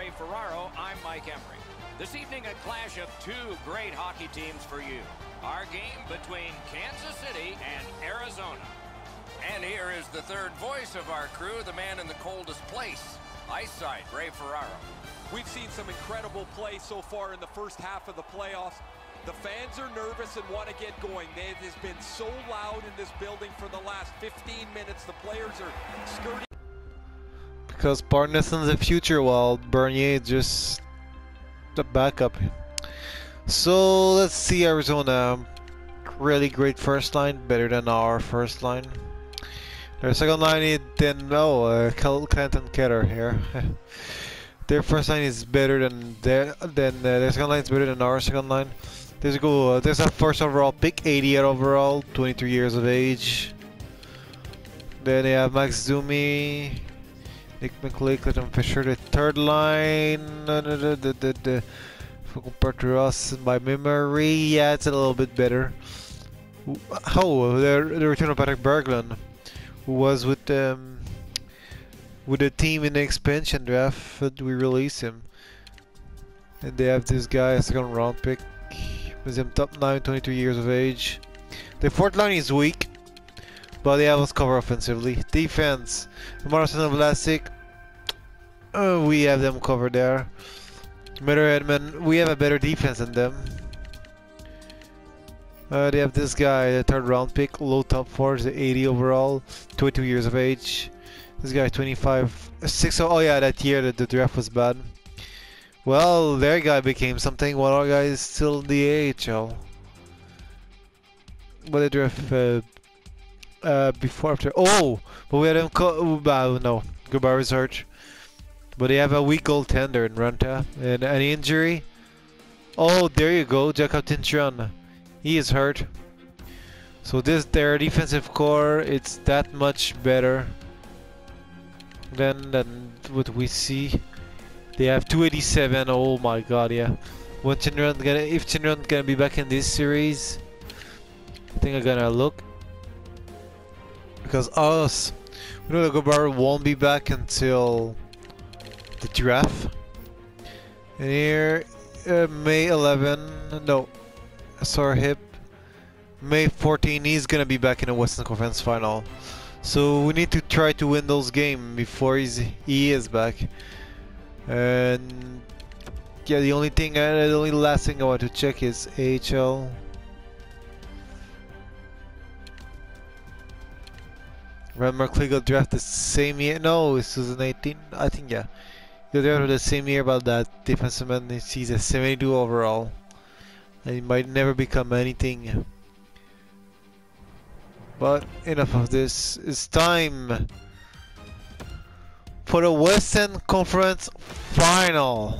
Ray Ferraro, I'm Mike Emery. This evening, a clash of two great hockey teams for you. Our game between Kansas City and Arizona. And here is the third voice of our crew, the man in the coldest place, ice side, Ray Ferraro. We've seen some incredible play so far in the first half of the playoffs. The fans are nervous and want to get going. It has been so loud in this building for the last 15 minutes. The players are skirting. Because Barnes in the future, while Bernier just the backup. So let's see Arizona. Really great first line, better than our first line. Their second line is then Clanton Keller here. Their first line is better than their second line is better than our second line. There's a first overall pick, 80 overall, 23 years of age. Then they have Max Zumi, Nick McLeay, Clayton Fisher, the third line. Compared to us by memory, yeah, it's a little bit better. Oh, the return of Patrick Berglund, who was with the team in the expansion draft, but we released him. And they have this guy, a second round pick. With him top 9, 22 years of age. The fourth line is weak, but they have us covered offensively. Defense, Marcin and Vlasic, we have them covered there. Miller Edmond, we have a better defense than them. They have this guy, the third round pick, low top 4, 80 overall, 22 years of age. This guy 25, 6, oh yeah, that year the draft was bad. Well, their guy became something, while our guy is still in the AHL. But they draft before, after. Oh! But we had him no, goodbye research. But they have a weak goaltender in Ranta. And any injury? Oh, there you go, Jakob Tinchron. He is hurt. So their defensive core, it's that much better than what we see. They have 287. Oh my god, yeah. If Chinran gonna be back in this series, I think I'm gonna look. Because we know the Gobar won't be back until the draft. And here, May 11, no, sore hip. May 14, he's gonna be back in the Western Conference Final. So we need to try to win those games before he is back. And yeah, the only last thing I want to check is AHL. Ryan Markley got drafted the same year. No, it's 2018. I think yeah. He got drafted the same year about that defensive man. He's a 72 overall. And he might never become anything. But enough of this. It's time for the Western Conference Final.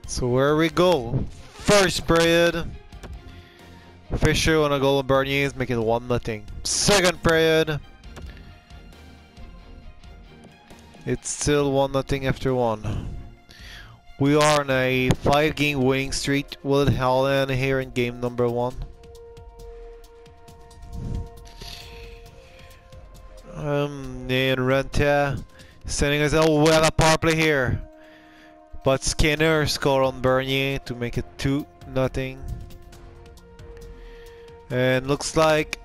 So where we go? First period, Fisher on a goal of Bernier, making it 1-0. Second period, it's still 1-0 after 1. We are on a 5-game winning streak. Will it hell in here in game number 1? And Renta sending us. Oh, we have a power play here, but Skinner scored on Bernier to make it 2-0. And looks like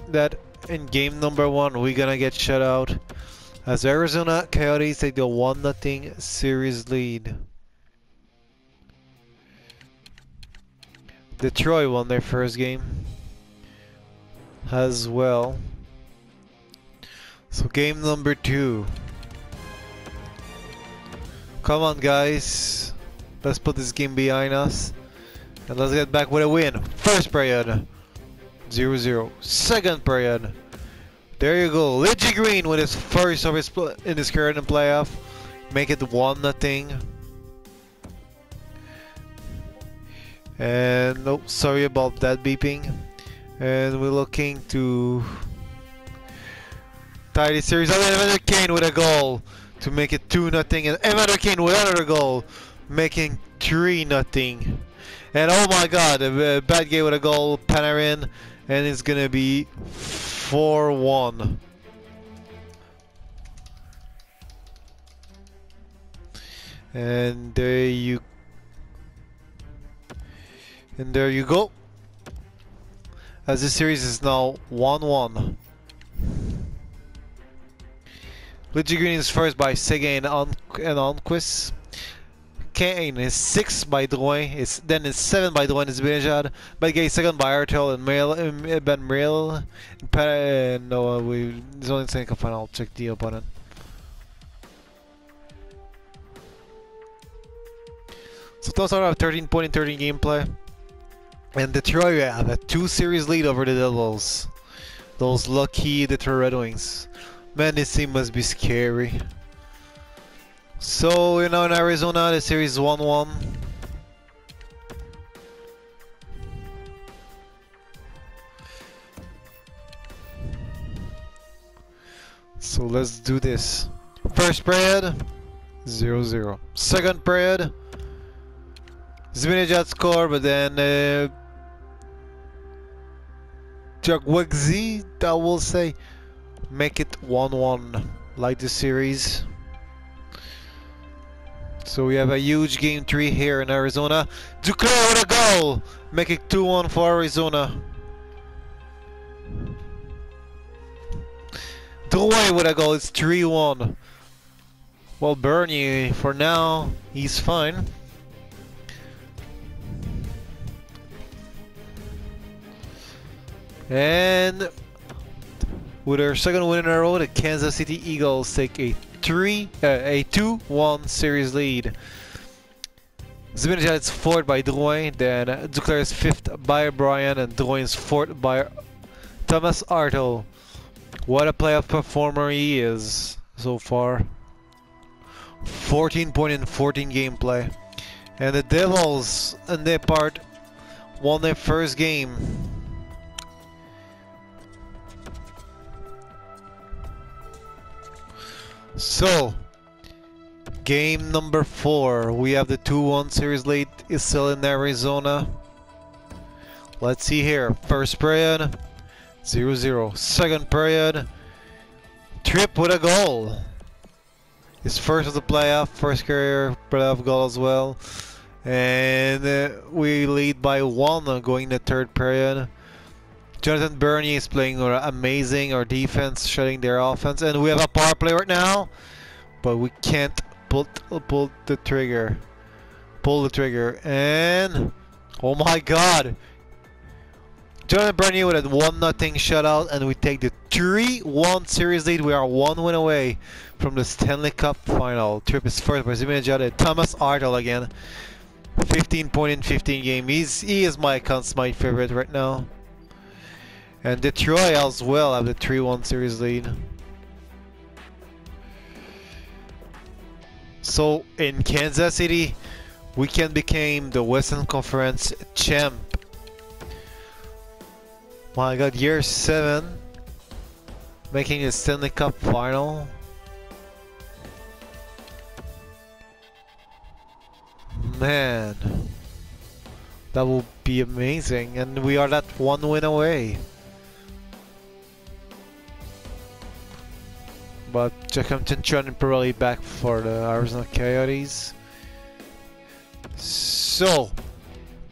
that in game number 1 we're gonna get shut out as Arizona Coyotes take the 1-0 series lead. Detroit won their first game as well. So game number 2. Come on guys, let's put this game behind us and let's get back with a win. First period, 0-0. Second period, there you go. Leggy Green with his first of his in his career in the playoff, make it 1-0. And no, sorry about that beeping. And we're looking to tie the series. Evander Kane with a goal to make it 2-0, and Evander Kane with another goal, making 3-0. And oh my god, a bad game with a goal, Panarin, and it's gonna be 4-1. And there you go. As the series is now 1-1. Luigi Green is first by Seguin and Onquist. Kane is 6 by Drouin, then is 7 by Drouin is Benejad. Belgay second by Artel and Ben Merrill. No, there's only saying a final. Check the opponent. So those are our 13 point in 13 gameplay. And Detroit have a 2-series lead over the Devils. Those lucky Detroit Red Wings. Man, this team must be scary. So, you know, in Arizona, the series is 1-1. So let's do this. First period, 0-0. Second period, Zibanejad score, but then Jagwagzi, I will say, make it 1-1, like the series. So we have a huge game 3 here in Arizona. Duclair with a goal, make it 2-1 for Arizona. Drouin with a goal, it's 3-1. Well, Bernier, for now, he's fine. And with our second win in a row, the Kansas City Eagles take a 2-1 series lead. Zibanejad is fourth by Drouin, then Duclair is fifth by Brian, and Drouin is fourth by Thomas Artel. What a playoff performer he is so far. 14 point in 14 gameplay. And the Devils, in their part, won their first game. So, game number 4, we have the 2-1 series lead is still in Arizona. Let's see here. First period, 0-0. Second period, Tripp with a goal. His first of the playoff, first career playoff goal as well. And we lead by 1 going the third period. Jonathan Bernier is playing amazing, our defense shutting their offense, and we have a power play right now, but we can't pull the trigger. And oh my god, Jonathan Bernier with a 1-0 shutout, and we take the 3-1 series lead. We are 1 win away from the Stanley Cup final. Tripp is first by Zibanejad. Thomas Artel again, 15 point in 15 game. He is my Conn Smythe favorite right now. And Detroit as well have the 3-1 series lead. So in Kansas City, we can become the Western Conference champ. My god, year 7, making a Stanley Cup final. Man, that will be amazing, and we are that 1 win away. But Jacob Tinchon probably back for the Arizona Coyotes. So,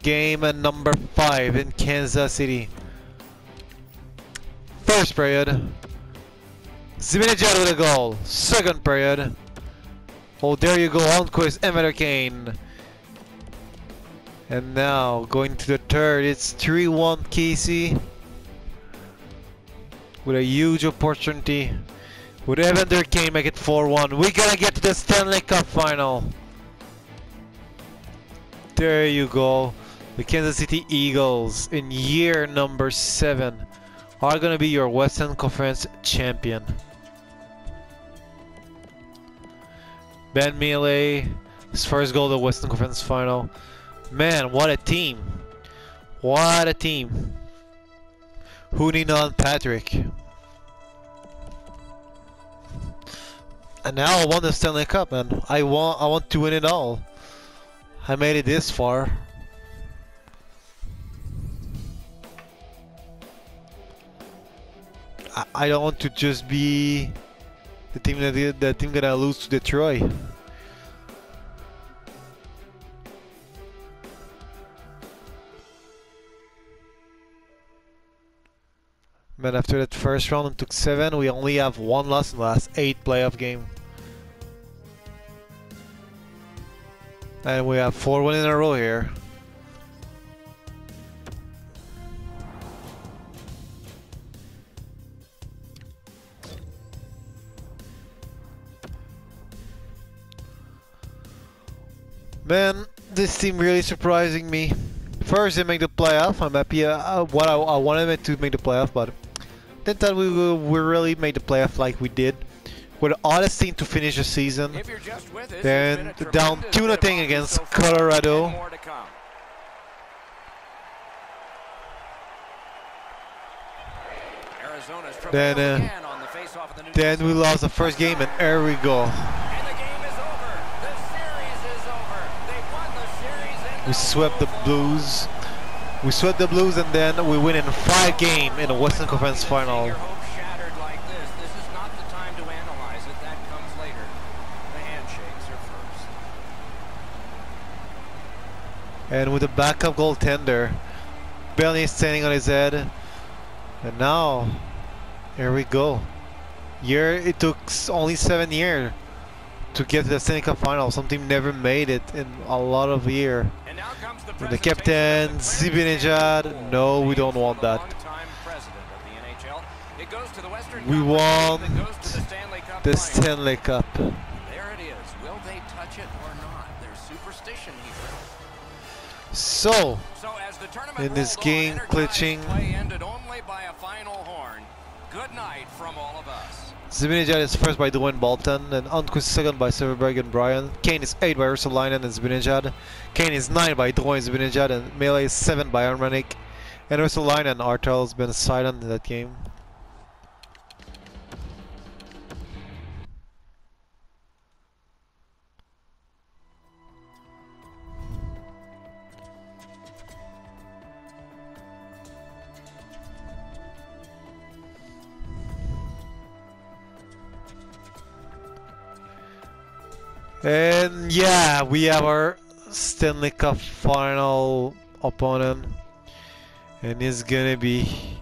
game number 5 in Kansas City. First period, Zibanejad with a goal. Second period, oh there you go, Almquist, Evander Kane. And now going to the third, it's 3-1 Casey with a huge opportunity. With Evander Kane make it 4-1. We're gonna get to the Stanley Cup final. There you go. The Kansas City Eagles in year number 7 are gonna be your Western Conference champion. Ben Mealy, his first goal to the Western Conference final. Man, what a team. What a team. Hoonina and Patrick. And now I won the Stanley Cup, man. I want to win it all. I made it this far. I don't want to just be the team gonna lose to Detroit. Man, after that first round and took 7, we only have 1 loss in the last 8 playoff games. And we have 4 wins in a row here. Man, this team really surprising me. First, they make the playoff. I'm happy. I wanted them to make the playoff, but didn't thought we really made the playoff like we did. We're the oddest team to finish the season. If you're just with us, Then down 2-0 against Colorado. Then we lost the first game, and there we go. We swept the Blues. We swept the Blues, and then we win in 5 games in the Western Conference Final. Your hopes shattered like this. This is not the time to analyze it. That comes later. The handshakes are first. And with a backup goaltender, Benny standing on his head, and now here we go. It took only 7 years to get to the Stanley Cup Final. Some team never made it in a lot of years. The captain, Zibanejad, no, we don't want that. We want the Stanley Cup. There it is. Will they touch it or not? There's superstition here. So as the tournament in this rolled game, on, glitching. Play ended only by a final horn. Good night from all of us. Zibanejad is first by Dwayne Bolton, and Unquist second by Silverberg and Bryan. Kane is 8 by Russell-Linen and Zibanejad. Kane is 9 by Dwayne Zibanejad, and Melee is 7 by Armanik. And Russell-Linen, Artel has been silent in that game. And yeah, we have our Stanley Cup final opponent, and it's gonna be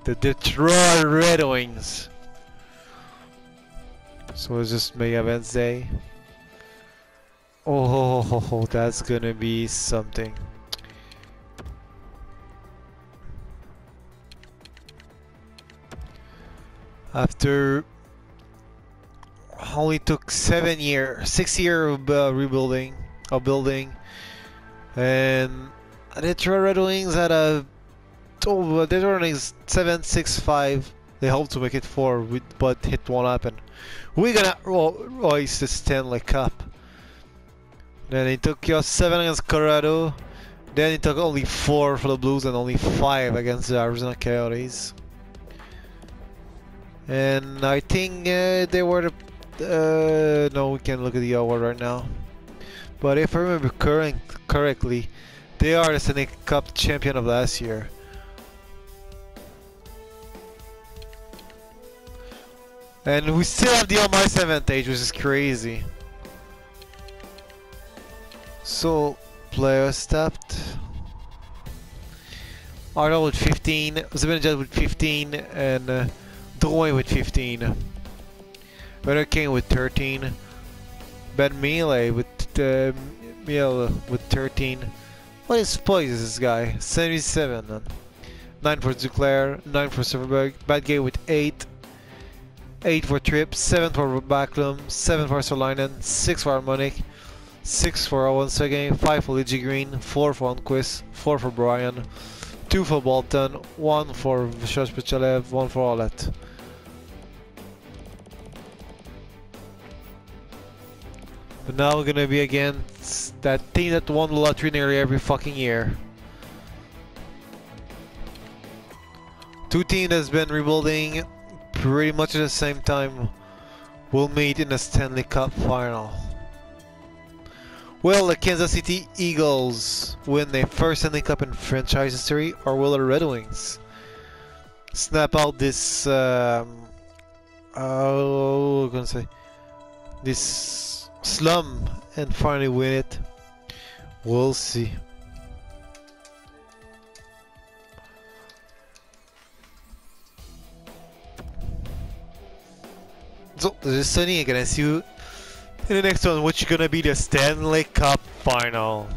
the Detroit Red Wings. So it's just Mega Wednesday. Oh, that's gonna be something. After only took 6 years of building, and the Detroit Red Wings had a Detroit Red Wings 7-6-5. They hope to make it 4, but hit one up, and we're gonna hoist the Stanley Cup. Then he took just 7 against Colorado. Then he took only 4 for the Blues and only 5 against the Arizona Coyotes. And I think they were the no, we can't look at the award right now. But if I remember correctly, they are the Stanley Cup champion of last year. And we still have the home ice advantage, which is crazy. So, players stopped. Arnold with 15, Zibanejad with 15, and Drouin with 15. Better King with 13. Ben Mealy with 13. What is poise is this guy? 77. 9 for Duclair, 9 for Silverberg. Bad Gay with 8. 8 for Tripp, 7 for Backlund, 7 for Solinen, 6 for Harmonic, 6 for Owen Seguin, 5 for Luigi Green, 4 for Unquist, 4 for Bryan, 2 for Bolton, 1 for Vyshov Pichalev, 1 for Olet. But now we're gonna be against that team that won the lottery nearly every fucking year. Two teams that's been rebuilding pretty much at the same time will meet in the Stanley Cup final. Will the Kansas City Eagles win their first Stanley Cup in franchise history, or will the Red Wings snap out this oh, what can I say, this slum and finally win it. We'll see. So this is Sonny, and I see you in the next one, which is gonna be the Stanley Cup final.